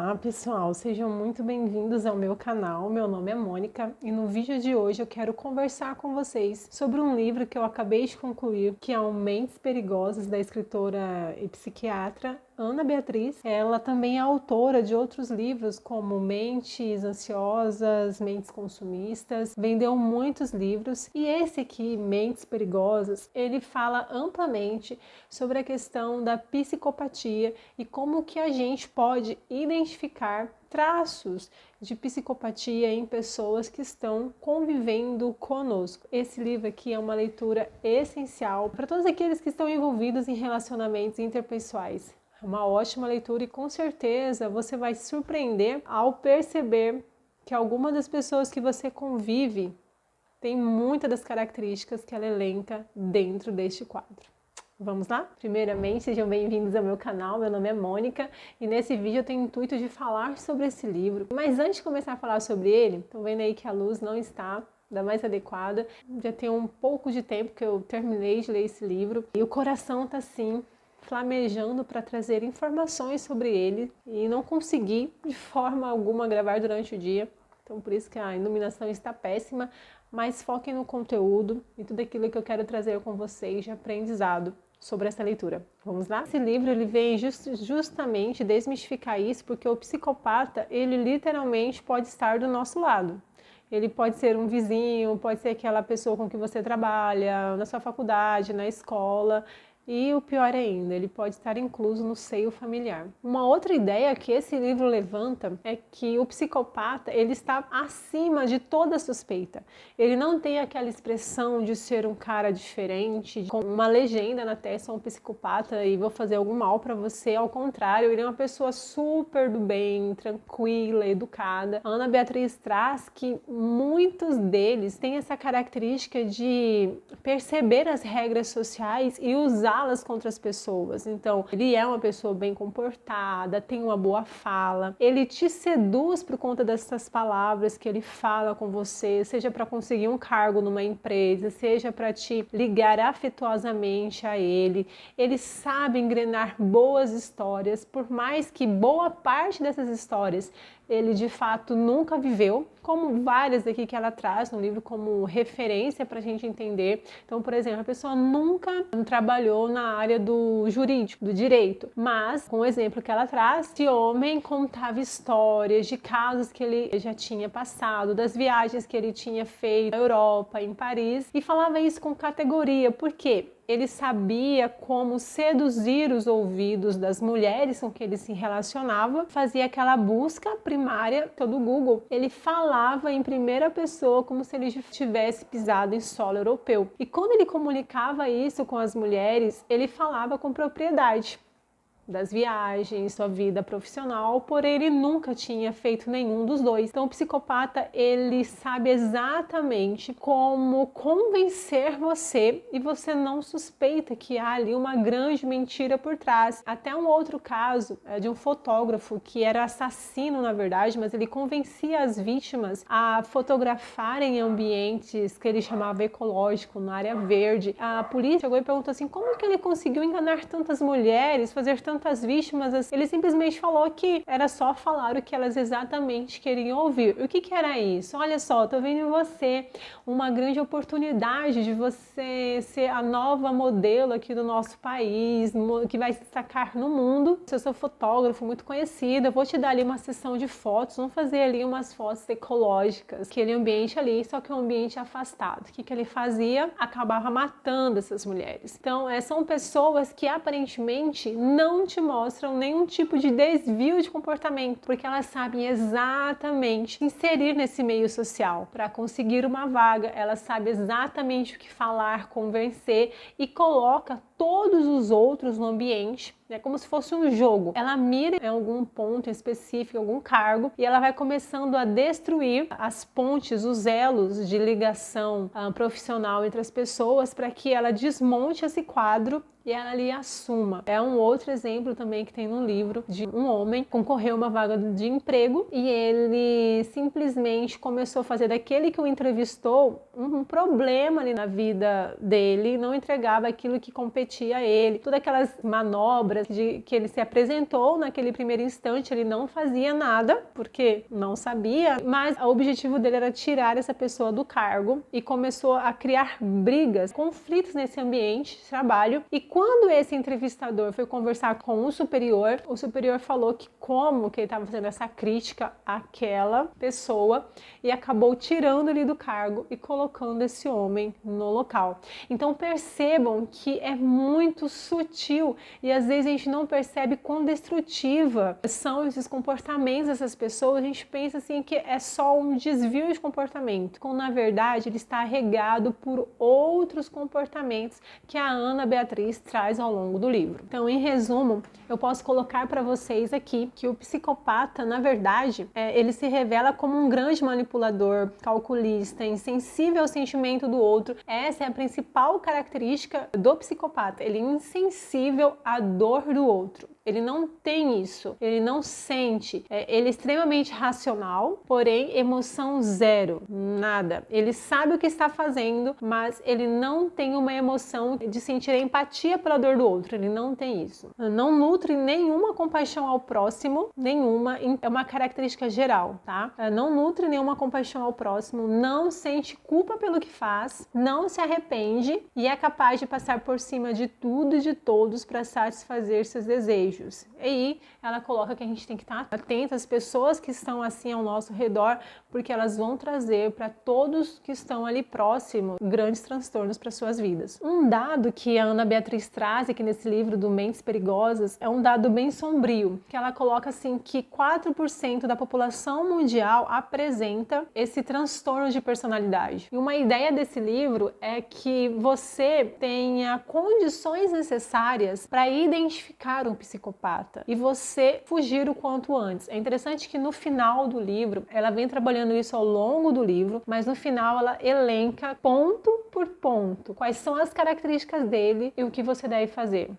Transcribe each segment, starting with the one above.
Olá pessoal, sejam muito bem-vindos ao meu canal. Meu nome é Mônica e no vídeo de hoje eu quero conversar com vocês sobre um livro que eu acabei de concluir, que é o Mentes Perigosas, da escritora e psiquiatra Ana Beatriz. Ela também é autora de outros livros como Mentes Ansiosas, Mentes Consumistas, vendeu muitos livros e esse aqui, Mentes Perigosas, ele fala amplamente sobre a questão da psicopatia e como que a gente pode identificar traços de psicopatia em pessoas que estão convivendo conosco. Esse livro aqui é uma leitura essencial para todos aqueles que estão envolvidos em relacionamentos interpessoais. É uma ótima leitura e com certeza você vai se surpreender ao perceber que alguma das pessoas que você convive tem muitas das características que ela elenca dentro deste quadro. Vamos lá? Primeiramente, sejam bem-vindos ao meu canal, meu nome é Mônica e nesse vídeo eu tenho o intuito de falar sobre esse livro. Mas antes de começar a falar sobre ele, estão vendo aí que a luz não está da mais adequada. Já tem um pouco de tempo que eu terminei de ler esse livro e o coração tá assim flamejando para trazer informações sobre ele e não consegui de forma alguma gravar durante o dia. Então por isso que a iluminação está péssima, mas foquem no conteúdo e tudo aquilo que eu quero trazer com vocês de aprendizado sobre essa leitura. Vamos lá? Esse livro ele vem justamente desmistificar isso, porque o psicopata, ele literalmente pode estar do nosso lado. Ele pode ser um vizinho, pode ser aquela pessoa com que você trabalha, na sua faculdade, na escola. E o pior ainda, ele pode estar incluso no seio familiar. Uma outra ideia que esse livro levanta é que o psicopata, ele está acima de toda suspeita. Ele não tem aquela expressão de ser um cara diferente, com uma legenda na testa, um psicopata e vou fazer algum mal para você. Ao contrário, ele é uma pessoa super do bem, tranquila, educada. A Ana Beatriz traz que muitos deles têm essa característica de perceber as regras sociais e usá-las contra as pessoas. Então, ele é uma pessoa bem comportada, tem uma boa fala, ele te seduz por conta dessas palavras que ele fala com você, seja para conseguir um cargo numa empresa, seja para te ligar afetuosamente a ele. Ele sabe engrenar boas histórias, por mais que boa parte dessas histórias ele de fato nunca viveu, como várias aqui que ela traz no livro como referência para a gente entender. Então, por exemplo, a pessoa nunca trabalhou na área do jurídico, do direito, mas com o exemplo que ela traz, esse homem contava histórias de casos que ele já tinha passado, das viagens que ele tinha feito na Europa, em Paris, e falava isso com categoria. Por quê? Ele sabia como seduzir os ouvidos das mulheres com que ele se relacionava, fazia aquela busca primária do Google. Ele falava em primeira pessoa como se ele tivesse pisado em solo europeu. E quando ele comunicava isso com as mulheres, ele falava com propriedade das viagens, sua vida profissional, porém ele nunca tinha feito nenhum dos dois. Então o psicopata, ele sabe exatamente como convencer você e você não suspeita que há ali uma grande mentira por trás. Até um outro caso de um fotógrafo que era assassino na verdade, mas ele convencia as vítimas a fotografarem ambientes que ele chamava ecológico, na área verde. A polícia chegou e perguntou assim, como que ele conseguiu enganar tantas mulheres, fazer tantas vítimas? Ele simplesmente falou que era só falar o que elas exatamente queriam ouvir. O que era isso? Olha só, tô vendo em você uma grande oportunidade de você ser a nova modelo aqui do nosso país, que vai se destacar no mundo. Se eu sou fotógrafo muito conhecida, eu vou te dar ali uma sessão de fotos, vamos fazer ali umas fotos ecológicas, aquele ambiente ali, só que é um ambiente afastado. O que ele fazia? Acabava matando essas mulheres. Então, são pessoas que aparentemente não te mostram nenhum tipo de desvio de comportamento, porque elas sabem exatamente inserir nesse meio social para conseguir uma vaga, elas sabem exatamente o que falar, convencer e coloca todos os outros no ambiente, como se fosse um jogo. Ela mira em algum ponto específico, algum cargo, e ela vai começando a destruir as pontes, os elos de ligação profissional entre as pessoas para que ela desmonte esse quadro e ela lhe assuma. É um outro exemplo também que tem no livro de um homem que concorreu a uma vaga de emprego e ele simplesmente começou a fazer daquele que o entrevistou um problema ali na vida dele, não entregava aquilo que competia a ele. Todas aquelas manobras que ele se apresentou naquele primeiro instante, ele não fazia nada, porque não sabia, mas o objetivo dele era tirar essa pessoa do cargo e começou a criar brigas, conflitos nesse ambiente de trabalho. E quando esse entrevistador foi conversar com o superior falou que como que ele estava fazendo essa crítica àquela pessoa e acabou tirando ele do cargo e colocando esse homem no local. Então percebam que é muito sutil e às vezes a gente não percebe quão destrutiva são esses comportamentos dessas pessoas. A gente pensa assim que é só um desvio de comportamento, quando na verdade ele está regado por outros comportamentos que a Ana Beatriz traz ao longo do livro. Então, em resumo, eu posso colocar para vocês aqui que o psicopata, na verdade, ele se revela como um grande manipulador, calculista, insensível ao sentimento do outro. Essa é a principal característica do psicopata. Ele é insensível à dor do outro. Ele não tem isso, ele não sente, ele é extremamente racional, porém emoção zero, nada. Ele sabe o que está fazendo, mas ele não tem uma emoção de sentir empatia pela dor do outro, ele não tem isso. Não nutre nenhuma compaixão ao próximo, nenhuma, é uma característica geral, tá? Não nutre nenhuma compaixão ao próximo, não sente culpa pelo que faz, não se arrepende e é capaz de passar por cima de tudo e de todos para satisfazer seus desejos. E aí ela coloca que a gente tem que estar atento às pessoas que estão assim ao nosso redor, porque elas vão trazer para todos que estão ali próximo grandes transtornos para suas vidas. Um dado que a Ana Beatriz traz aqui nesse livro do Mentes Perigosas é um dado bem sombrio, que ela coloca assim que 4% da população mundial apresenta esse transtorno de personalidade. E uma ideia desse livro é que você tenha condições necessárias para identificar um psicopata e você fugir o quanto antes. É interessante que no final do livro, ela vem trabalhando isso ao longo do livro, mas no final ela elenca ponto por ponto quais são as características dele e o que você deve fazer.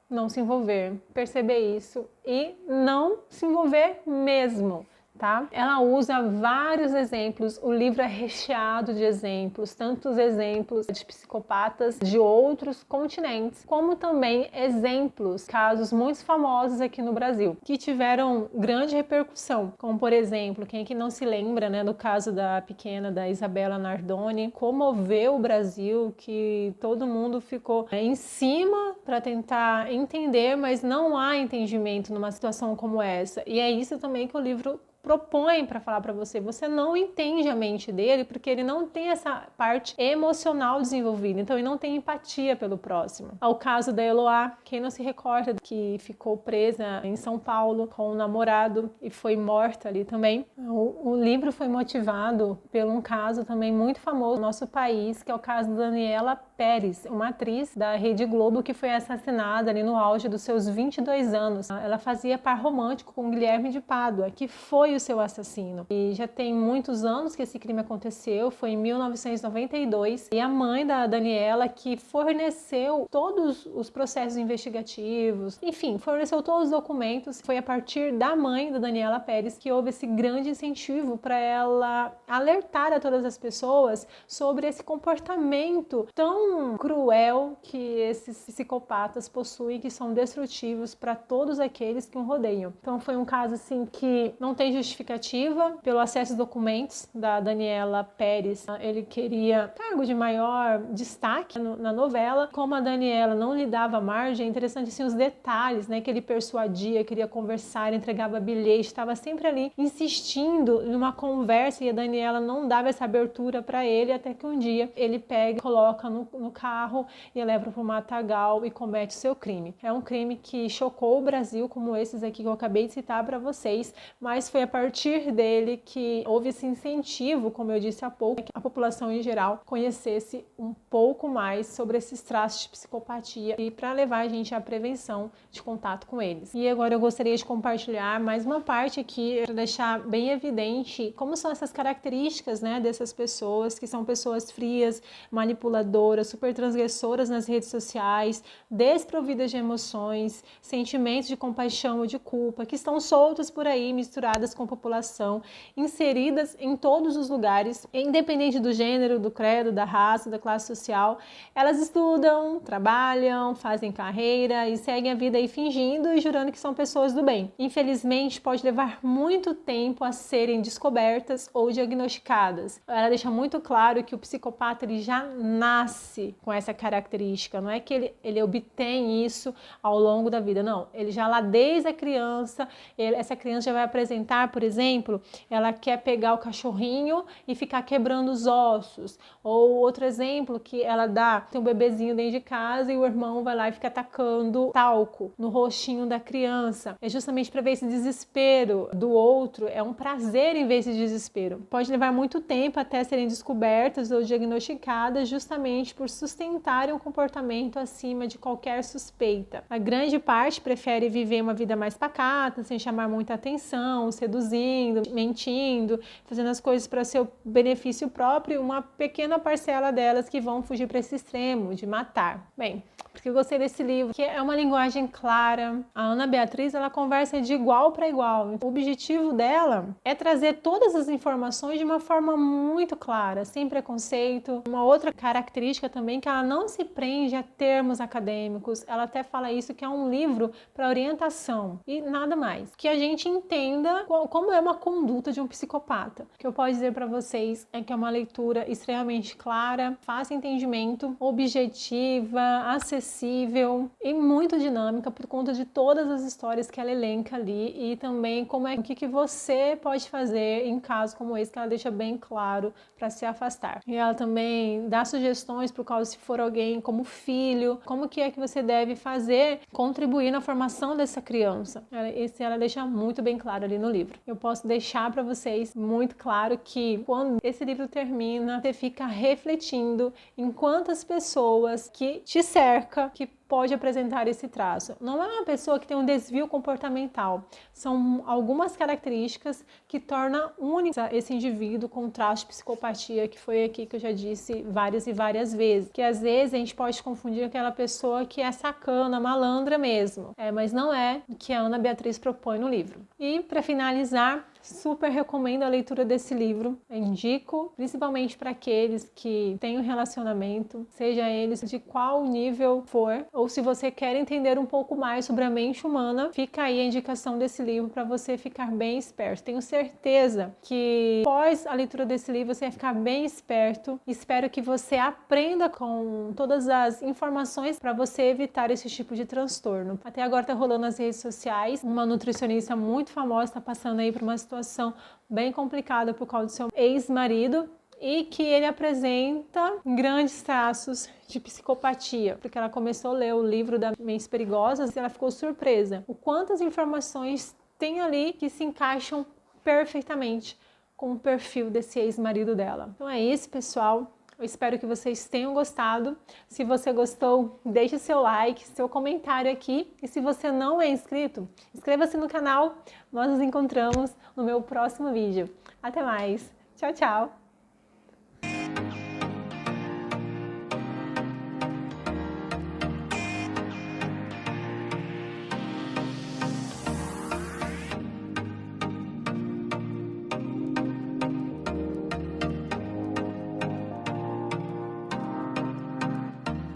Não se envolver, perceber isso e não se envolver mesmo. Tá? Ela usa vários exemplos, o livro é recheado de exemplos, tantos exemplos de psicopatas de outros continentes, como também exemplos, casos muito famosos aqui no Brasil, que tiveram grande repercussão, como por exemplo, quem que não se lembra, né, do caso da pequena, da Isabela Nardoni, comoveu o Brasil, que todo mundo ficou em cima para tentar entender, mas não há entendimento numa situação como essa, e é isso também que o livro propõe para falar para você. Você não entende a mente dele porque ele não tem essa parte emocional desenvolvida, então ele não tem empatia pelo próximo. Ao caso da Eloá, quem não se recorda que ficou presa em São Paulo com o namorado e foi morta ali também. O livro foi motivado por um caso também muito famoso no nosso país, que é o caso da Daniela Pérez, uma atriz da Rede Globo que foi assassinada ali no auge dos seus 22 anos. Ela fazia par romântico com Guilherme de Pádua, que foi o seu assassino. E já tem muitos anos que esse crime aconteceu, foi em 1992, e a mãe da Daniela, que forneceu todos os processos investigativos, enfim, forneceu todos os documentos. Foi a partir da mãe da Daniela Pérez que houve esse grande incentivo para ela alertar a todas as pessoas sobre esse comportamento tão cruel que esses psicopatas possuem, que são destrutivos para todos aqueles que o rodeiam. Então foi um caso assim que não tem justificativa pelo acesso aos documentos da Daniela Pérez. Ele queria cargo de maior destaque na novela. Como a Daniela não lhe dava margem, é interessante assim, os detalhes, né, que ele persuadia, queria conversar, entregava bilhete, estava sempre ali insistindo numa conversa e a Daniela não dava essa abertura para ele, até que um dia ele pega, coloca no carro e leva para o matagal e comete seu crime. É um crime que chocou o Brasil, como esses aqui que eu acabei de citar para vocês, mas foi a partir dele que houve esse incentivo, como eu disse há pouco, que a população em geral conhecesse um pouco mais sobre esses traços de psicopatia e para levar a gente à prevenção de contato com eles. E agora eu gostaria de compartilhar mais uma parte aqui para deixar bem evidente como são essas características, né, dessas pessoas, que são pessoas frias, manipuladoras, super transgressoras nas redes sociais, desprovidas de emoções, sentimentos de compaixão ou de culpa, que estão soltas por aí, misturadas com a população, inseridas em todos os lugares, independente do gênero, do credo, da raça, da classe social. Elas estudam, trabalham, fazem carreira e seguem a vida aí fingindo e jurando que são pessoas do bem. Infelizmente, pode levar muito tempo a serem descobertas ou diagnosticadas. Ela deixa muito claro que o psicopata ele já nasce com essa característica, não é que ele obtém isso ao longo da vida, não. Ele já lá desde a criança, essa criança já vai apresentar, por exemplo, ela quer pegar o cachorrinho e ficar quebrando os ossos. Ou outro exemplo que ela dá, tem um bebezinho dentro de casa e o irmão vai lá e fica atacando talco no rostinho da criança. É justamente para ver esse desespero do outro, é um prazer em ver esse desespero. Pode levar muito tempo até serem descobertas ou diagnosticadas justamente por sustentarem um comportamento acima de qualquer suspeita. A grande parte prefere viver uma vida mais pacata, sem chamar muita atenção, seduzindo, mentindo, fazendo as coisas para seu benefício próprio, uma pequena parcela delas que vão fugir para esse extremo de matar. Bem, porque eu gostei desse livro, que é uma linguagem clara. A Ana Beatriz, ela conversa de igual para igual. O objetivo dela é trazer todas as informações de uma forma muito clara, sem preconceito. Uma outra característica também que ela não se prende a termos acadêmicos. Ela até fala isso, que é um livro para orientação e nada mais. Que a gente entenda como é uma conduta de um psicopata. O que eu posso dizer para vocês é que é uma leitura extremamente clara, fácil entendimento, objetiva, acessível e muito dinâmica por conta de todas as histórias que ela elenca ali e também o que você pode fazer em casos como esse, que ela deixa bem claro para se afastar. E ela também dá sugestões para o caso se for alguém como filho, como que é que você deve fazer, contribuir na formação dessa criança. Ela deixa muito bem claro ali no livro. Eu posso deixar para vocês muito claro que quando esse livro termina, você fica refletindo em quantas pessoas que te cerca, que pode apresentar esse traço. Não é uma pessoa que tem um desvio comportamental, são algumas características que tornam único esse indivíduo com traço de psicopatia, que foi aqui que eu já disse várias e várias vezes, que às vezes a gente pode confundir aquela pessoa que é sacana, malandra mesmo, mas não é o que a Ana Beatriz propõe no livro. E para finalizar, super recomendo a leitura desse livro. Eu indico, principalmente para aqueles que têm um relacionamento, seja eles de qual nível for, ou se você quer entender um pouco mais sobre a mente humana, fica aí a indicação desse livro para você ficar bem esperto. Tenho certeza que após a leitura desse livro você vai ficar bem esperto. Espero que você aprenda com todas as informações para você evitar esse tipo de transtorno. Até agora está rolando nas redes sociais, uma nutricionista muito famosa está passando aí por uma situação bem complicada por causa do seu ex-marido e que ele apresenta grandes traços de psicopatia, porque ela começou a ler o livro da Mentes Perigosas e ela ficou surpresa o quantas informações tem ali que se encaixam perfeitamente com o perfil desse ex-marido dela. Então é isso, pessoal. Eu espero que vocês tenham gostado. Se você gostou, deixe seu like, seu comentário aqui. E se você não é inscrito, inscreva-se no canal. Nós nos encontramos no meu próximo vídeo. Até mais. Tchau, tchau.